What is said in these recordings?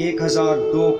1002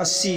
80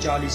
40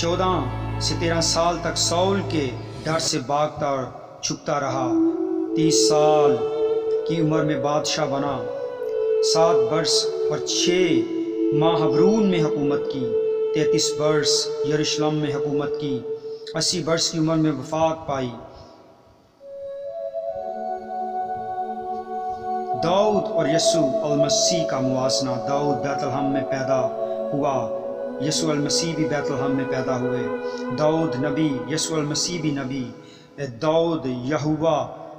14 سے 13 سال تک سول کے ڈر سے بھاگتا اور چھپتا رہا۔ 30 سال کی عمر میں بادشاہ بنا۔ 7 برس اور 6 ماہ حبرون میں حکومت کی۔ 33 برس یروشلم میں حکومت کی۔ 80 برس کی عمر میں وفات پائی۔ داؤد اور یسوع المسیح کا موازنہ۔ داؤد بیت لحم میں پیدا ہوا، یسوع المسیح بھی بیت لحم میں پیدا ہوئے۔ داؤد نبی، یسوع المسیح بھی نبی۔ داؤد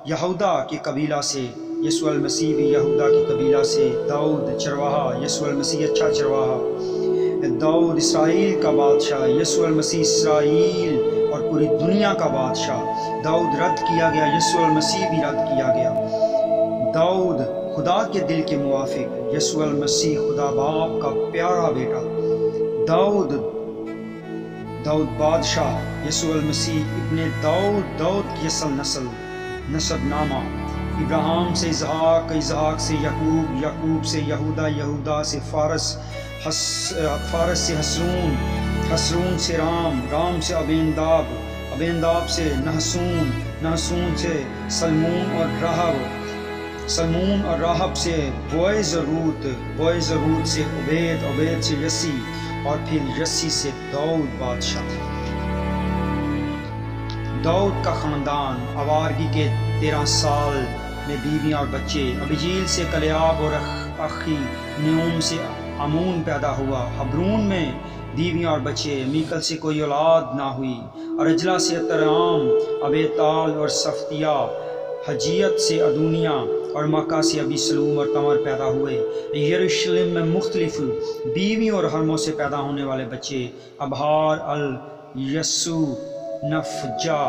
یہودا کے قبیلہ سے، یسوع المسیح بھی یہودا کے قبیلہ سے۔ داؤد چرواہا، یسوع المسیح اچھا چرواہا۔ داؤد اسرائیل کا بادشاہ، یسوع المسیح اسرائیل اور پوری دنیا کا بادشاہ۔ داؤد رد کیا گیا، یسوع المسیح بھی رد کیا گیا۔ داؤد خدا کے دل کے موافق، یسوع المسیح خدا باپ کا پیارا بیٹا۔ داؤد بادشاہ، یسوع المسیح ابن داؤد، داؤد کی اصل نسب نامہ۔ ابراہیم سے اسحاق، اسحاق سے یعقوب، یعقوب سے یہودا، یہودا سے فارس، فارس سے حسرون، حسرون سے رام، رام سے ابینداب، ابینداب سے نحسون، نحسون سے سلمون اور راہب، سلمون اور راہب سے بوئز اور روت، بوئز اور روت سے عبید، عبید سے یسی اور پھر یسی سے داؤد بادشاہ۔ داؤد کا خاندان آوارگی کے 13 سال میں بیویاں اور بچے۔ ابیجیل سے کلیاب اور اخی نیوم سے امون پیدا ہوا۔ حبرون میں بیویاں اور بچے۔ میکل سے کوئی اولاد نہ ہوئی۔ ارجلا سے اترام، ابیتال اور صفتیہ۔ حجیت سے ادونیا اور مکہ سے ابی سلوم اور تمر پیدا ہوئے۔ یروشلم میں مختلف بیویوں اور حرموں سے پیدا ہونے والے بچے: ابہار، الیسو، نفجا،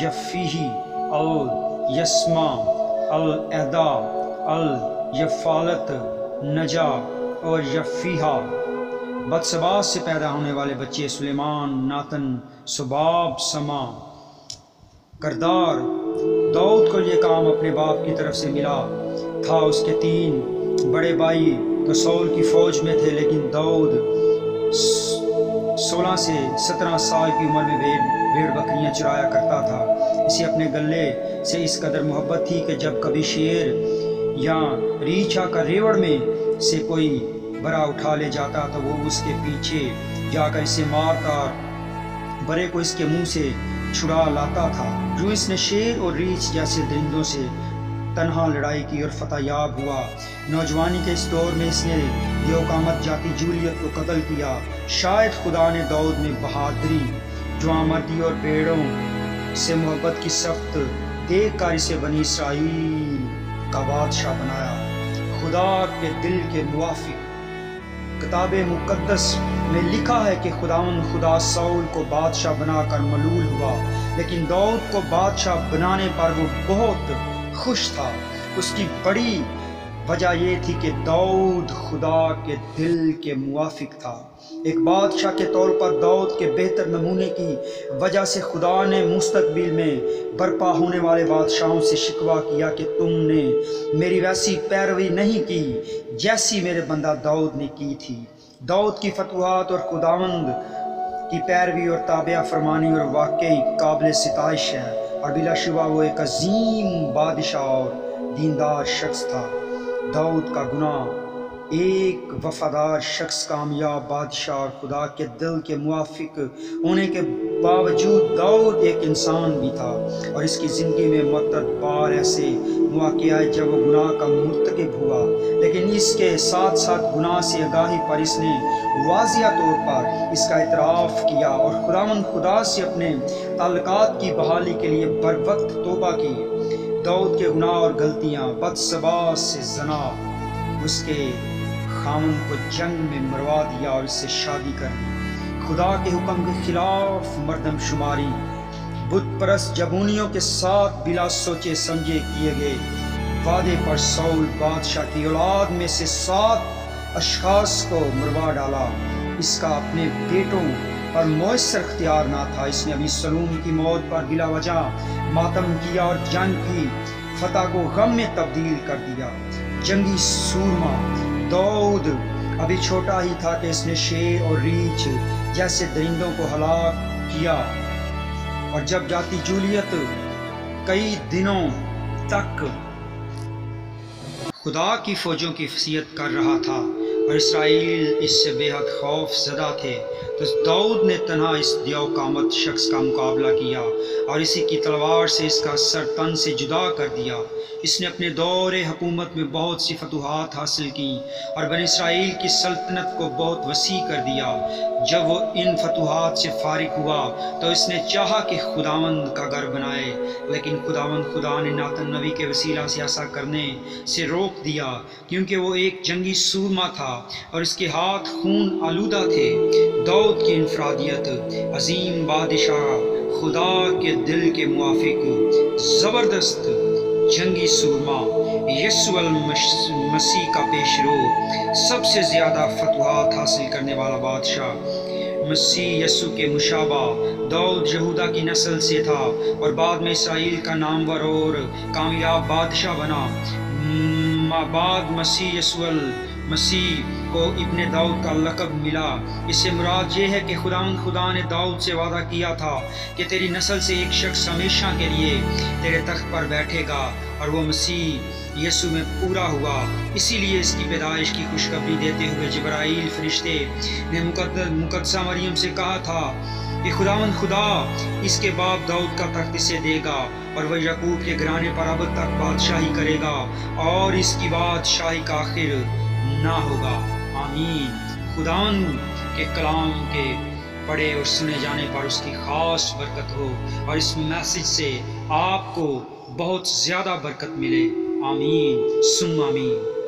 یفیہی، الیسما، الادا، الیفالت، نجا اور یفیہا۔ بتسباس سے پیدا ہونے والے بچے: سلیمان، ناتن، سباب، سما، کردار۔ داؤد کو یہ کام اپنے باپ کی طرف سے ملا تھا۔ اس کے 3 بڑے بھائی تو سول کی فوج میں تھے، لیکن داؤد 16 سے 17 سال کی عمر میں بھیڑ بکریاں چرایا کرتا تھا۔ اسے اپنے گلے سے اس قدر محبت تھی کہ جب کبھی شیر یا ریچھ کا ریوڑ میں سے کوئی برا اٹھا لے جاتا تو وہ اس کے پیچھے جا کر اسے مارتا اور برے کو اس کے منہ سے چھڑا لاتا تھا۔ جو اس نے شیر اور ریچھ جیسے درندوں سے تنہا لڑائی کی اور فتح یاب ہوا۔ نوجوانی کے اس دور میں اس نے دیوقامت جاتی جولیت کو قتل کیا۔ شاید خدا نے داؤد میں بہادری، جوانمردی اور بھیڑوں سے محبت کی صفت دیکھ کر اسے بنی اسرائیل کا بادشاہ بنایا، خدا کے دل کے موافق۔ کتاب مقدس میں لکھا ہے کہ خدا ساؤل کو بادشاہ بنا کر ملول ہوا، لیکن داؤد کو بادشاہ بنانے پر وہ بہت خوش تھا۔ اس کی بڑی وجہ یہ تھی کہ داؤد خدا کے دل کے موافق تھا۔ ایک بادشاہ کے طور پر داؤد کے بہتر نمونے کی وجہ سے خدا نے مستقبل میں برپا ہونے والے بادشاہوں سے شکوہ کیا کہ تم نے میری ویسی پیروی نہیں کی جیسی میرے بندہ داؤد نے کی تھی۔ داؤد کی فتوحات اور خداوند کی پیروی اور تابع فرمانی اور واقعی قابل ستائش ہے، اور بلا شبہ وہ ایک عظیم بادشاہ اور دیندار شخص تھا۔ داؤد کا گناہ: ایک وفادار شخص، کامیاب بادشاہ اور خدا کے دل کے موافق ہونے کے باوجود داؤد ایک انسان بھی تھا، اور اس کی زندگی میں متعدد بار ایسے مواقع آئے جب وہ گناہ کا مرتکب ہوا، لیکن اس کے ساتھ ساتھ گناہ سے آگاہی پر اس نے واضح طور پر اس کا اعتراف کیا اور خدا سے اپنے تعلقات کی بحالی کے لیے بر وقت توبہ کی۔ داؤد کے گناہ اور غلطیاں: بتسبا سے زنا، اس کے خاوند کو جنگ میں مروا دیا اور اس سے شادی کر دی۔ خدا کے حکم کے خلاف مردم شماری، بت پرست جبونیوں کے ساتھ بلا سوچے سمجھے کیے گئے وعدے پر ساؤل بادشاہ کی اولاد میں سے 7 اشخاص کو مروا ڈالا۔ اس کا اپنے بیٹوں پر مؤثر اختیار نہ تھا۔ اس نے ابی سلوم کی موت پر بلا وجہ ماتم کیا اور جنگ کی فتح کو غم میں تبدیل کر دیا۔ جنگی سورما: داؤد ابھی چھوٹا ہی تھا کہ اس نے شیر اور ریچھ جیسے درندوں کو ہلاک کیا، اور جب جاتی جولیت کئی دنوں تک خدا کی فوجوں کی وصیت کر رہا تھا اور اسرائیل اس سے بے حد خوف زدہ تھے، تو داؤد نے تنہا اس دیو قامت شخص کا مقابلہ کیا اور اسی کی تلوار سے اس کا سر تن سے جدا کر دیا۔ اس نے اپنے دور حکومت میں بہت سی فتوحات حاصل کی اور بنی اسرائیل کی سلطنت کو بہت وسیع کر دیا۔ جب وہ ان فتوحات سے فارغ ہوا تو اس نے چاہا کہ خداوند کا گھر بنائے، لیکن خدا نے ناتن نبی کے وسیلہ سے ایسا کرنے سے روک دیا، کیونکہ وہ ایک جنگی سورما تھا اور اس کے ہاتھ خون آلودہ تھے۔ داؤد کی انفرادیت، عظیم بادشاہ، خدا کے دل کے موافق، زبردست جنگی سورما، یسوع المسیح کا پیش رو، سب سے زیادہ فتوحات حاصل کرنے والا بادشاہ، مسیح یسوع کے مشابہ۔ داؤد یہودا کی نسل سے تھا اور بعد میں اسرائیل کا نامور اور کامیاب بادشاہ بنا۔ بعد مسیح یسوع المسیح کو ابن داؤد کا لقب ملا۔ اس سے مراد یہ ہے کہ خدا نے داؤد سے وعدہ کیا تھا کہ تیری نسل سے ایک شخص ہمیشہ کے لیے تیرے تخت پر بیٹھے گا، اور وہ مسیح یسوع میں پورا ہوا۔ اسی لیے اس کی پیدائش کی خوشخبری دیتے ہوئے جبرائیل فرشتے نے مقدسہ مریم سے کہا تھا کہ خدا اس کے باپ داؤد کا تخت اسے دے گا، اور وہ یعقوب کے گھرانے پر اب تک بادشاہی کرے گا، اور اس کی بادشاہی کا آخر نہ ہوگا۔ آمین۔ خداوند کے کلام کے پڑھے اور سنے جانے پر اس کی خاص برکت ہو، اور اس میسج سے آپ کو بہت زیادہ برکت ملے۔ آمین ثم آمین۔